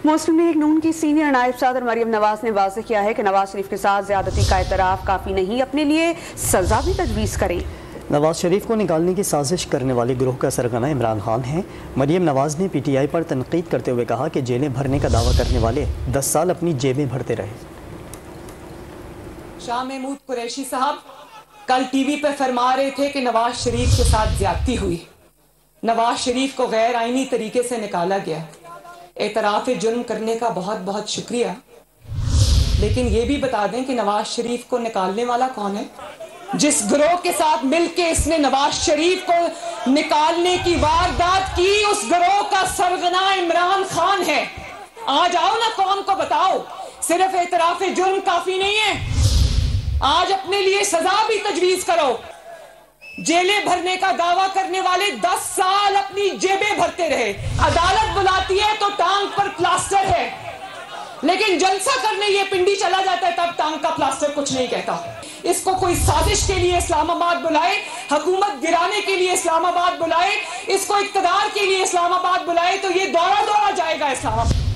मुस्लिम league नून की senior नायब सदर मरियम नवाज ने वाज़ेह किया है कि नवाज शरीफ के साथ ज्यादती का एतराफ़ काफ़ी नहीं, अपने लिए सज़ा भी तजवीज़ करें। नवाज शरीफ को निकालने की साजिश करने वाले ग्रोह का सरगना इमरान खान है। मरियम नवाज ने PTI पर तनकीद करते हुए कहा कि जेलें भरने का दावा करने वाले 10 साल अपनी जेबें भरते रहे। शाह महमूद कुरैशी साहब कल टीवी पर फरमा रहे थे कि नवाज शरीफ के साथ ज्यादती हुई, नवाज शरीफ को गैर आईनी तरीके से निकाला गया। एतराफ़ जुर्म करने का बहुत बहुत शुक्रिया, लेकिन ये भी बता दें कि नवाज शरीफ को निकालने वाला कौन है? जिस गिरोह के साथ मिलके इसने नवाज शरीफ को निकालने की वारदात की, उस गिरोह का सरगना इमरान खान है। आज आओ ना, कौम को बताओ, सिर्फ एतराफ़ जुर्म काफी नहीं है, आज अपने लिए सजा भी तजवीज करो। जेलें भरने का दावा करने वाले 10 साल अपनी जेबें भरते रहे। अदालत बुलाती है तो टांग पर प्लास्टर है, लेकिन जलसा करने ये पिंडी चला जाता है तब टांग का प्लास्टर कुछ नहीं कहता। इसको कोई साजिश के लिए इस्लामाबाद बुलाए, हुकूमत गिराने के लिए इस्लामाबाद बुलाए, इसको इक़्तिदार के लिए इस्लामाबाद बुलाए, तो ये दौड़ा दौड़ा जाएगा इस्लामाबाद।